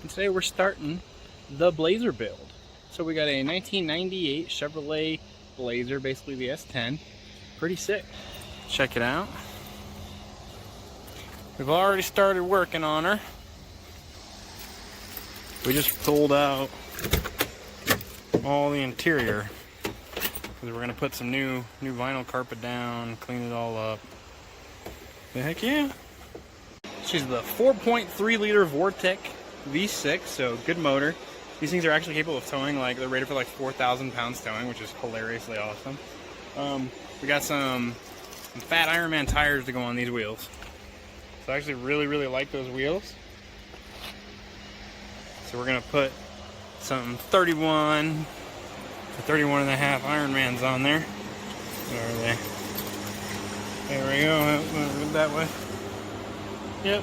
and today we're starting the Blazer build. So we got a 1998 Chevrolet Blazer, basically the S10. Pretty sick. Check it out. We've already started working on her. We just pulled out all the interior because we're gonna put some new vinyl carpet down, clean it all up. Heck yeah! She's the 4.3 liter Vortec V6, so good motor. These things are actually capable of towing, like they're rated for like 4,000 pounds towing, which is hilariously awesome. We got some fat Ironman tires to go on these wheels. So I actually really like those wheels. So we're gonna put some 31 and a half Ironmans on there. Where are they? There we go, that way. Yep,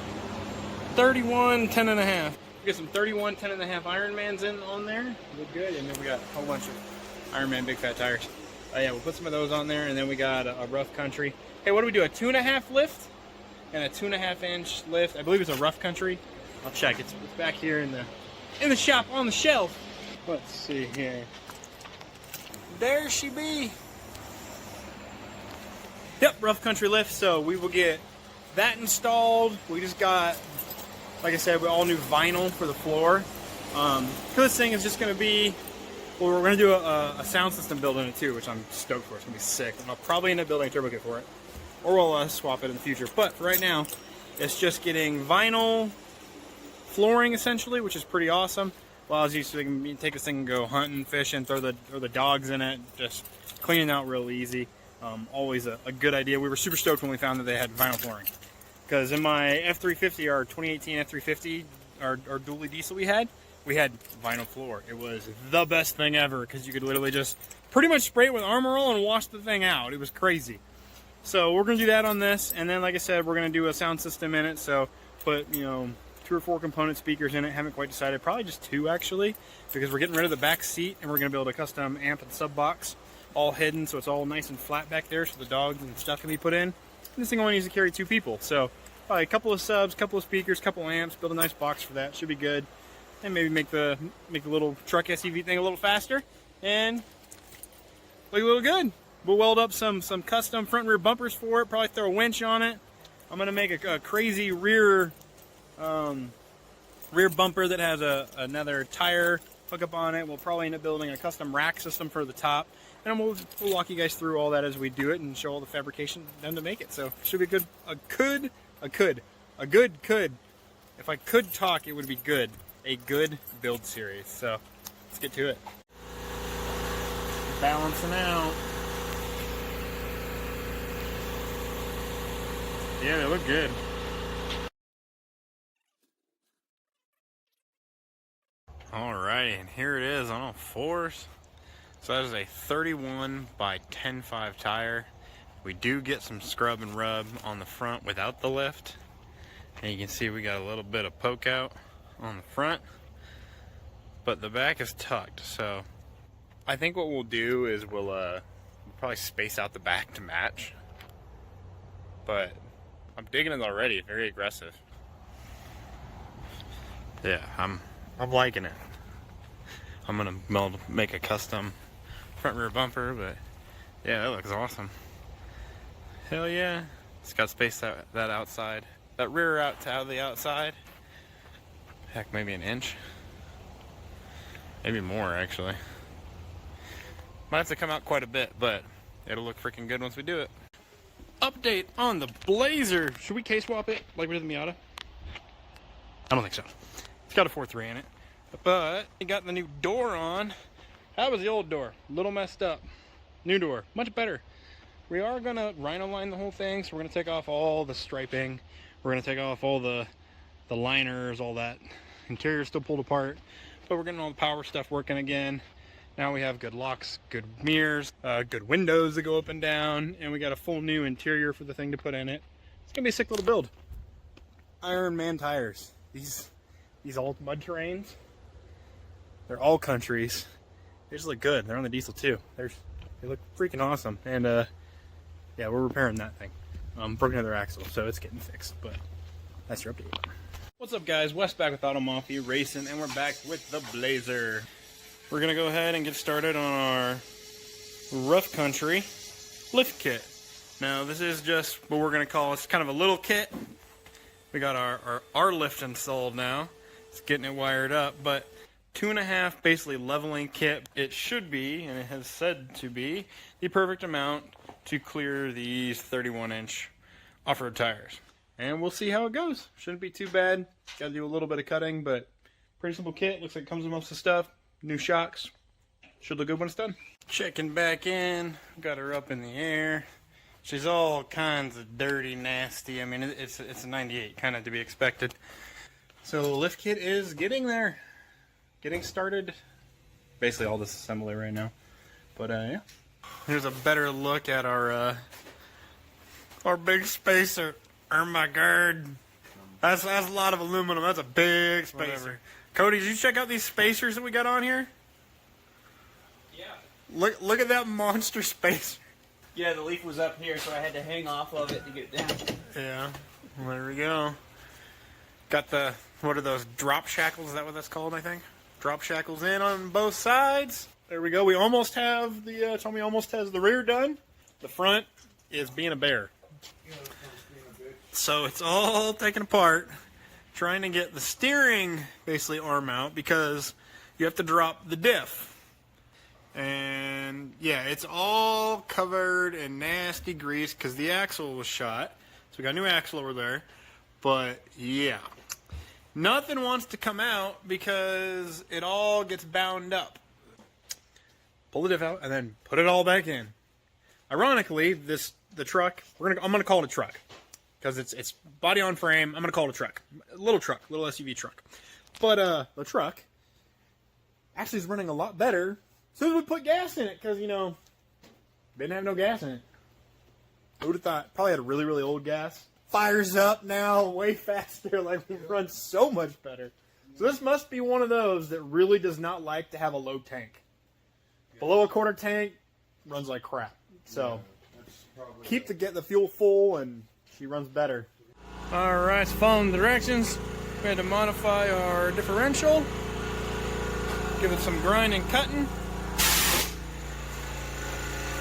31, 10 and a half. We got some 31, 10 and a half Ironmans in on there. Look good. And then we got a whole bunch of Ironman big fat tires. Yeah, we'll put some of those on there, and then we got a rough country. Hey, what do we do? A 2.5 lift and a 2.5 inch lift. I believe it's a rough country. I'll check. It's back here in the shop on the shelf. Let's see here. There she be. Yep, rough country lift. So we will get that installed. We just got, like I said, we all new vinyl for the floor. This thing is just going to be, well, we're going to do a sound system build in it too, which I'm stoked for. It's going to be sick. And I'll probably end up building a turbo kit for it. Or we'll swap it in the future. But for right now, it's just getting vinyl flooring essentially, which is pretty awesome. Allows you so you can take this thing and go hunting, fishing, throw the dogs in it, just cleaning out real easy. Always a good idea. We were super stoked when we found that they had vinyl flooring. Because in my F350, our 2018 F350, our dually diesel we had vinyl floor. It was the best thing ever because you could literally just pretty much spray it with Armor All and wash the thing out. It was crazy. So we're going to do that on this. And then, like I said, we're going to do a sound system in it. So put, 2 or 4 component speakers in it. Haven't quite decided. Probably just 2 actually, because we're getting rid of the back seat and we're going to build a custom amp and sub box, all hidden, so it's all nice and flat back there, so the dogs and stuff can be put in. And this thing only needs to carry 2 people, so probably a couple of subs, couple of speakers, couple amps, build a nice box for that. Should be good. And maybe make the little truck SUV thing a little faster and look a little good. We'll weld up some custom front and rear bumpers for it. Probably throw a winch on it. I'm gonna make a crazy rear bumper that has another tire hookup on it. We'll probably end up building a custom rack system for the top, and we'll walk you guys through all that as we do it and show all the fabrication done to make it. So should be good. If I could talk, it would be good. A good build series. So let's get to it. Balancing out. Yeah, they look good. Alrighty, and here it is on all 4s. So that is a 31 by 10.5 tire. We do get some scrub and rub on the front without the lift. And you can see we got a little bit of poke out on the front. But the back is tucked, so I think what we'll do is we'll probably space out the back to match. But I'm digging it already, very aggressive. Yeah, I'm liking it. I'm gonna make a custom front rear bumper, but yeah, that looks awesome. Hell yeah. It's got space that outside, that rear out to the outside. Heck, maybe an inch. Maybe more actually. Might have to come out quite a bit, but it'll look freaking good once we do it. Update on the Blazer. Should we K-swap it like we did the Miata? I don't think so. It's got a 4.3 in it. But it got the new door on. That was the old door. A little messed up. New door. Much better. We are going to rhino line the whole thing. So we're going to take off all the striping. We're going to take off all the liners, all that. Interior still pulled apart. But we're getting all the power stuff working again. Now we have good locks, good mirrors, good windows that go up and down, and we got a full new interior for the thing to put in it. It's gonna be a sick little build. Ironman tires. These old mud terrains, they're all countries. They just look good. They're on the diesel too. They look freaking awesome. And yeah, we're repairing that thing. Broke another axle, so it's getting fixed. But that's your update. What's up, guys? Wes back with Auto Mafia Racing, and we're back with the Blazer. We're gonna go ahead and get started on our rough country lift kit. Now, this is just what we're gonna call, it's kind of a little kit. We got our lift installed now. It's getting it wired up, but 2.5 basically leveling kit. It should be, and it has said to be, the perfect amount to clear these 31-inch off-road tires. And we'll see how it goes. Shouldn't be too bad. Got to do a little bit of cutting, but pretty simple kit. Looks like it comes with most of the stuff. New shocks. Should look good when it's done. Checking back in. Got her up in the air. She's all kinds of dirty, nasty. I mean, it's a 98, kind of to be expected. So the lift kit is getting there. Getting started. Basically all this assembly right now. But yeah. Here's a better look at our big spacer. Oh my god. That's a lot of aluminum. That's a big spacer. Whatever. Cody, did you check out these spacers that we got on here? Yeah. Look at that monster spacer. Yeah, the leaf was up here, so I had to hang off of it to get down. Yeah. Well, there we go. Got the, what are those, drop shackles? Is that what that's called, I think? Drop shackles in on both sides. There we go. We almost have the, Tommy almost has the rear done. The front is being a bear. So it's all taken apart, trying to get the steering basically arm out because you have to drop the diff. And yeah, it's all covered in nasty grease because the axle was shot. So we got a new axle over there. But yeah, nothing wants to come out because it all gets bound up. Pull the diff out and then put it all back in. Ironically, the truck, I'm gonna call it a truck. Because it's body on frame, I'm going to call it a truck. A little SUV truck. But the truck actually is running a lot better as soon as we put gas in it. Because, you know, didn't have no gas in it. Who would have thought? Probably had a really, really old gas. Fires up now way faster. Like, we run so much better. So this must be one of those that really does not like to have a low tank. Below a quarter tank, runs like crap. So keep the fuel full and she runs better. Alright, so following the directions, we had to modify our differential, give it some grinding, cutting.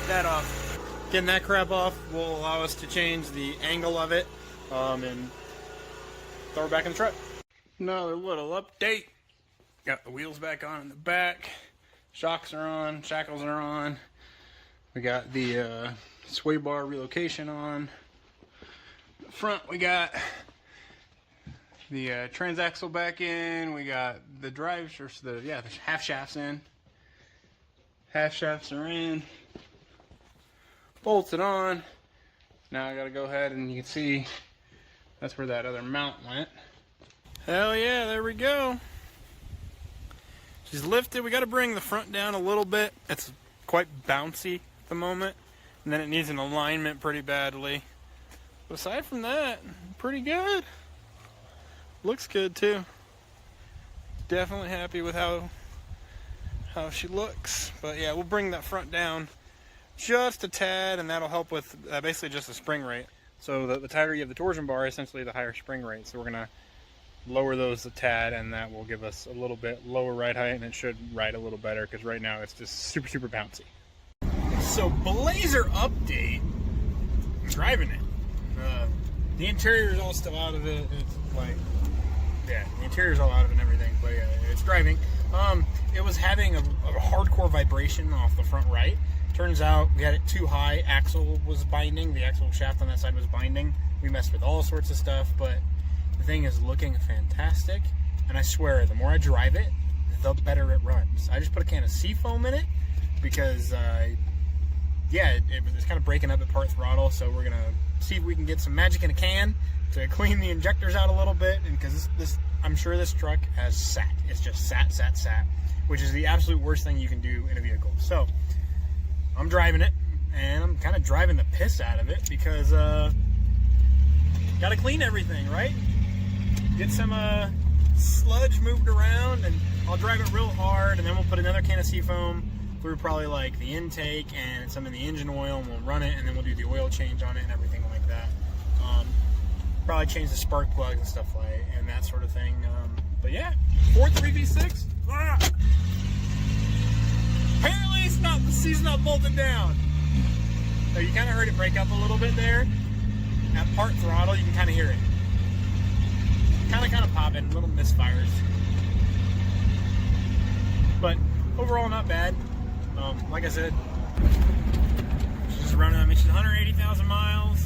That off. Getting that crap off will allow us to change the angle of it and throw it back in the truck. Another little update. Got the wheels back on in the back. Shocks are on, shackles are on. We got the sway bar relocation on. Front, we got the transaxle back in. We got the the half shafts in. Half shafts are in. Bolted on. Now I gotta go ahead and you can see that's where that other mount went. Hell yeah, there we go. She's lifted. We gotta bring the front down a little bit. It's quite bouncy at the moment. And then it needs an alignment pretty badly. But aside from that, pretty good. Looks good too. Definitely happy with how she looks. But yeah, we'll bring that front down just a tad, and that'll help with basically just the spring rate. So the tighter you have the torsion bar, essentially the higher spring rate. So we're gonna lower those a tad, and that will give us a little bit lower ride height, and it should ride a little better because right now it's just super, super bouncy. So Blazer update. I'm driving it. The interior is all still out of it. It's like, yeah, the interior is all out of it and everything, but yeah, it's driving. It was having a hardcore vibration off the front right. Turns out we had it too high. Axle was binding. The axle shaft on that side was binding. We messed with all sorts of stuff, but the thing is looking fantastic. And I swear, the more I drive it, the better it runs. I just put a can of Seafoam in it because yeah, it's kind of breaking up at part throttle, so we're gonna see if we can get some magic in a can to clean the injectors out a little bit, and because I'm sure this truck has sat. It's just sat, which is the absolute worst thing you can do in a vehicle. So I'm driving it, and I'm kind of driving the piss out of it because gotta clean everything, right? Get some sludge moved around, and I'll drive it real hard, and then we'll put another can of Seafoam through probably like the intake and some of the engine oil, and we'll run it, and then we'll do the oil change on it and everything like that. Probably change the spark plugs and stuff like and that sort of thing. But yeah, Ford 3V6. Ah! Apparently the seat's not bolted down. So you kind of heard it break up a little bit there. At part throttle, you can kind of hear it. Kind of popping, little misfires. But overall, not bad. Like I said, just running on 180,000 miles.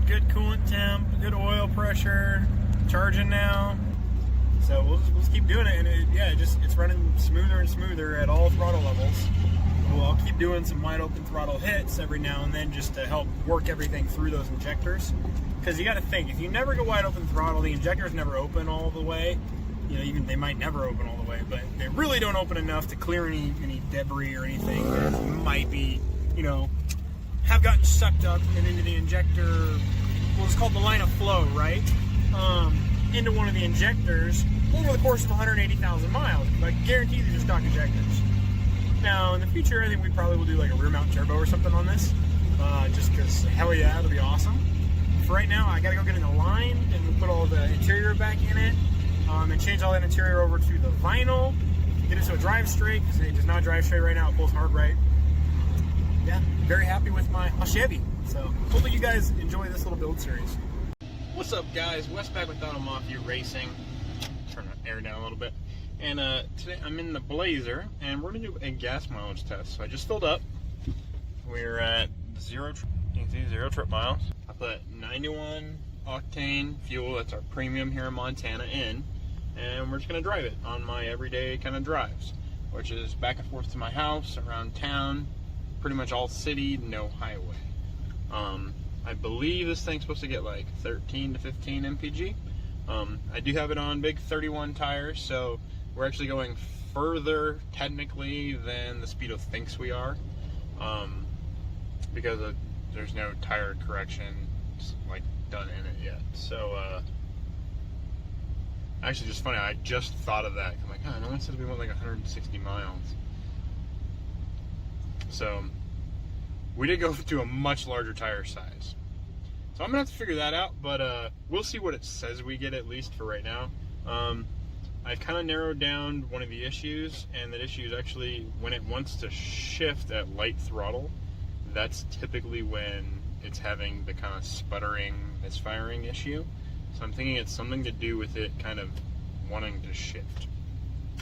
Good coolant temp, good oil pressure, charging now. So we'll just keep doing it, and it's running smoother and smoother at all throttle levels. I'll keep doing some wide open throttle hits every now and then just to help work everything through those injectors. Because you got to think, if you never go wide open throttle, the injectors never open all the way. You know, even they might never open all the way, but they really don't open enough to clear any debris or anything that might be, have gotten sucked up and into the injector. Well, it's called the line of flow, right? Into one of the injectors over the course of 180,000 miles. I guarantee these are stock injectors. Now, in the future, I think we probably will do like a rear mount turbo or something on this. Just because, hell yeah, it'll be awesome. For right now, I gotta go get it aligned and we'll put all the interior back in it. And change all that interior over to the vinyl. Get it so it drives straight, because it does not drive straight right now. It pulls hard right. Yeah, very happy with my Chevy. So, hopefully you guys enjoy this little build series. What's up, guys? Wes back with Donald Mafia Racing. Turn the air down a little bit. And today I'm in the Blazer, and we're going to do a gas mileage test. So I just filled up. We're at zero trip miles. I put 91 octane fuel, that's our premium here in Montana, in. And we're just going to drive it on my everyday kind of drives, which is back and forth to my house, around town, pretty much all city, no highway. I believe this thing's supposed to get like 13 to 15 mpg. I do have it on big 31 tires, so we're actually going further technically than the Speedo thinks we are, because there's no tire correction like done in it yet. So actually, just funny, I just thought of that. I'm like, oh, no one said we went like 160 miles. So we did go to a much larger tire size. So I'm gonna have to figure that out, but we'll see what it says we get, at least for right now. I kind of narrowed down one of the issues, and that issue is actually when it wants to shift at light throttle. That's typically when it's having the kind of sputtering, misfiring issue. So I'm thinking it's something to do with it kind of wanting to shift.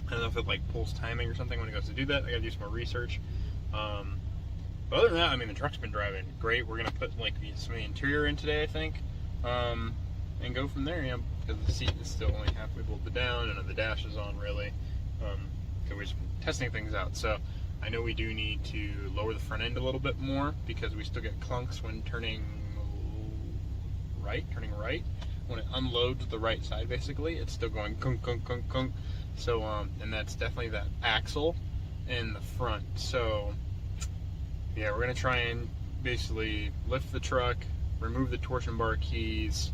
I don't know if it like pulls timing or something when it goes to do that. I gotta do some more research. But other than that, I mean, the truck's been driving great. We're gonna put like some of the interior in today, I think, and go from there. Because the seat is still only halfway bolted down, and the dash is on really. So we're just testing things out. So I know we do need to lower the front end a little bit more, because we still get clunks when turning right. When it unloads the right side, basically, it's still going kunk, kunk, kunk, kunk. So, and that's definitely that axle in the front. So, yeah, we're gonna try and basically lift the truck, remove the torsion bar keys,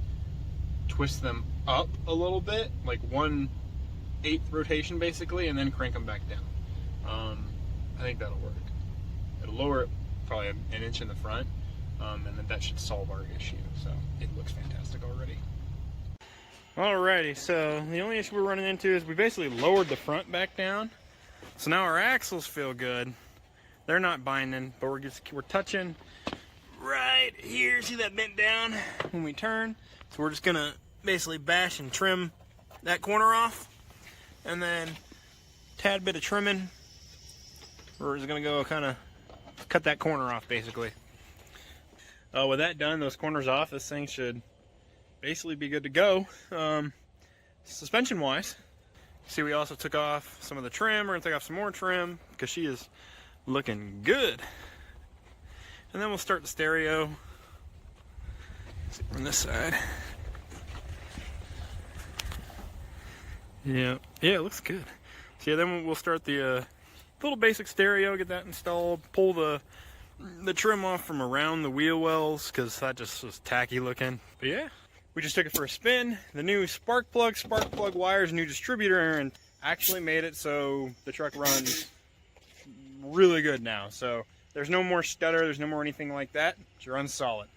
twist them up a little bit, like 1/8 rotation basically, and then crank them back down. I think that'll work. It'll lower it probably an inch in the front, and then that should solve our issue. So it looks fantastic already. Alrighty, so the only issue we're running into is we basically lowered the front back down. So now our axles feel good. They're not binding, but we're touching right here. See that bent down when we turn? So we're just gonna basically bash and trim that corner off, and then tad bit of trimming. We're just gonna go kind of cut that corner off basically. With that done, those corners off, this thing should basically be good to go. Suspension wise, see, we also took off some of the trim. We're gonna take off some more trim because she is looking good. And then we'll start the stereo. Let's see from this side. Yeah, it looks good. So yeah, then we'll start the little basic stereo, get that installed, pull the trim off from around the wheel wells because that just was tacky looking. But yeah, we just took it for a spin. The new spark plug wires, new distributor, and actually made it so the truck runs really good now. So there's no more stutter, there's no more anything like that. It runs solid.